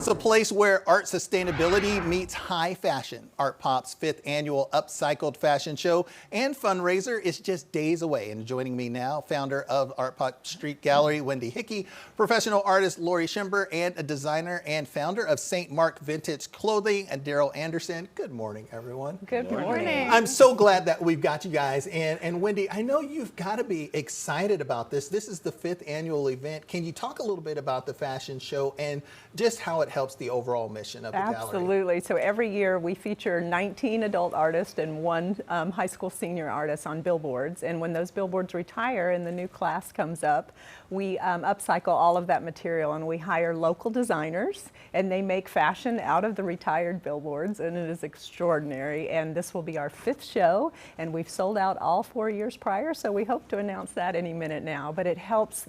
It's a place where art sustainability meets high fashion. Art Pop's 5th annual Upcycled Fashion Show and fundraiser is just days away. And joining me now, founder of Art Pop Street Gallery, Wendy Hickey, professional artist Lori Schimber, and a designer and founder of St. Mark Vintage Clothing, and Daryl Anderson. Good morning, everyone. Good morning. I'm so glad that we've got you guys. And Wendy, I know you've got to be excited about this. This is the 5th annual event. Can you talk a little bit about the fashion show and just how it helps the overall mission of the gallery? Absolutely. So every year we feature 19 adult artists and one high school senior artist on billboards. And when those billboards retire and the new class comes up, we upcycle all of that material and we hire local designers and they make fashion out of the retired billboards, and it is extraordinary. And this will be our 5th show, and we've sold out all 4 years prior, so we hope to announce that any minute now. But it helps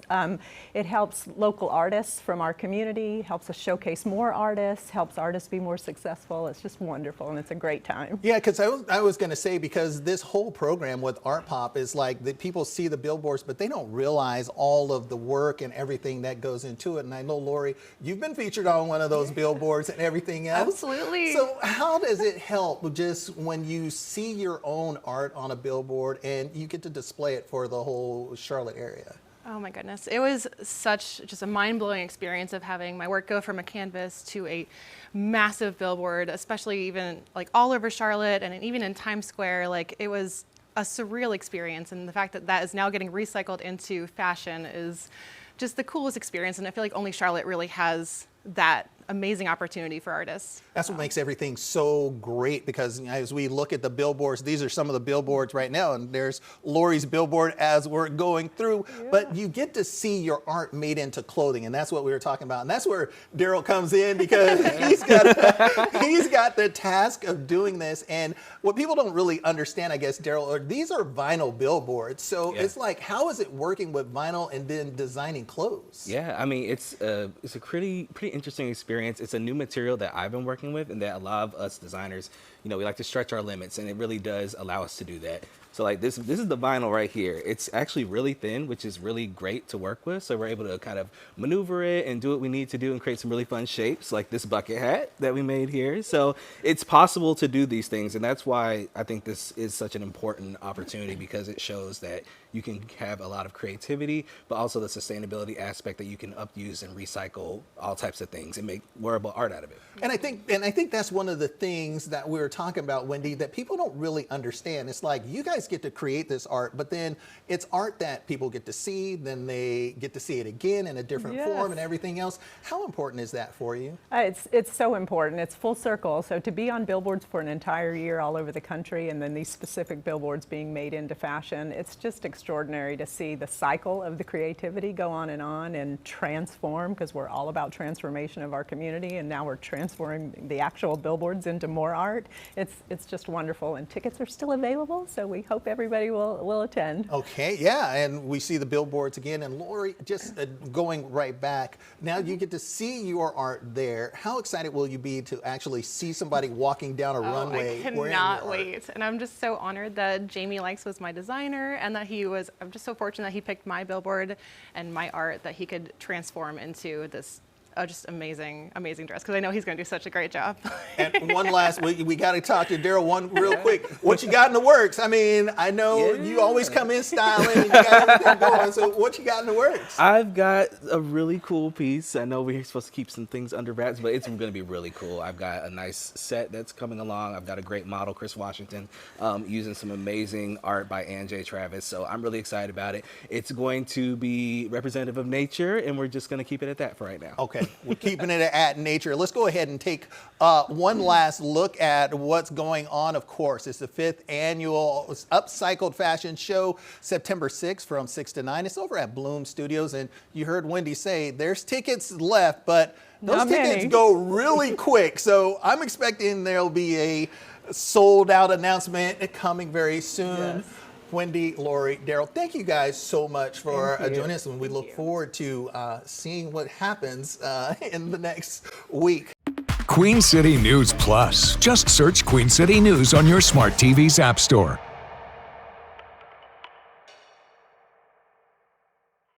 local artists from our community, helps us showcase more artists, helps artists be more successful. It's just wonderful, and it's a great time. Yeah, because I was going to say, because this whole program with Art Pop is like the people see the billboards, but they don't realize all of the work and everything that goes into it. And I know, Lori, you've been featured on one of those billboards and everything else. Absolutely. So how does it help just when you see your own art on a billboard and you get to display it for the whole Charlotte area? Oh my goodness. It was just a mind-blowing experience of having my work go from a canvas to a massive billboard, especially even like all over Charlotte and even in Times Square. Like, it was a surreal experience, and the fact that that is now getting recycled into fashion is just the coolest experience, and I feel like only Charlotte really has that amazing opportunity for artists. That's what makes everything so great, because as we look at the billboards, these are some of the billboards right now, and there's Lori's billboard as we're going through, but you get to see your art made into clothing, and that's what we were talking about. And that's where Daryl comes in, because he's got the task of doing this. And what people don't really understand, I guess, Daryl, these are vinyl billboards. So it's like, how is it working with vinyl and then designing clothes? Yeah, I mean, it's a pretty interesting experience. It's a new material that I've been working with, and that a lot of us designers, we like to stretch our limits, and it really does allow us to do that. So like this is the vinyl right here. It's actually really thin, which is really great to work with. So we're able to kind of maneuver it and do what we need to do and create some really fun shapes, like this bucket hat that we made here. So it's possible to do these things, and that's why I think this is such an important opportunity, because it shows that you can have a lot of creativity, but also the sustainability aspect, that you can upuse and recycle all types of things and make wearable art out of it. And I think that's one of the things that we were talking about, Wendy, that people don't really understand. It's like, you guys get to create this art, but then it's art that people get to see, then they get to see it again in a different form and everything else. How important is that for you? It's so important. It's full circle. So to be on billboards for an entire year all over the country, and then these specific billboards being made into fashion, it's just extraordinary to see the cycle of the creativity go on and transform, because we're all about transformation of our community, and now we're transforming the actual billboards into more art. It's just wonderful, and tickets are still available, so we hope everybody will attend. Okay, yeah, and we see the billboards again. And Lori, just going right back, now you get to see your art there. How excited will you be to actually see somebody walking down a runway? I cannot wait. And I'm just so honored that Jamie Likes was my designer, and that I'm just so fortunate that he picked my billboard and my art that he could transform into this just amazing dress, because I know he's going to do such a great job. And one last, we got to talk to Daryl one real quick. What you got in the works? I mean, I know you always come in styling and you got everything going. So what you got in the works? I've got a really cool piece. I know we're supposed to keep some things under wraps, but it's going to be really cool. I've got a nice set that's coming along. I've got a great model, Chris Washington, using some amazing art by J. Travis. So I'm really excited about it. It's going to be representative of nature, and we're just going to keep it at that for right now. Okay. We're keeping it at nature. Let's go ahead and take one last look at what's going on. Of course, it's the 5th annual Upcycled Fashion Show, September 6th from 6 to 9. It's over at Blume Studios, and you heard Wendy say there's tickets left, but those tickets go really quick. So I'm expecting there'll be a sold out announcement coming very soon. Yes. Wendy, Lori, Daryl, thank you guys so much for joining us, and we look forward to seeing what happens in the next week. Queen City News Plus. Just search Queen City News on your smart TV's app store.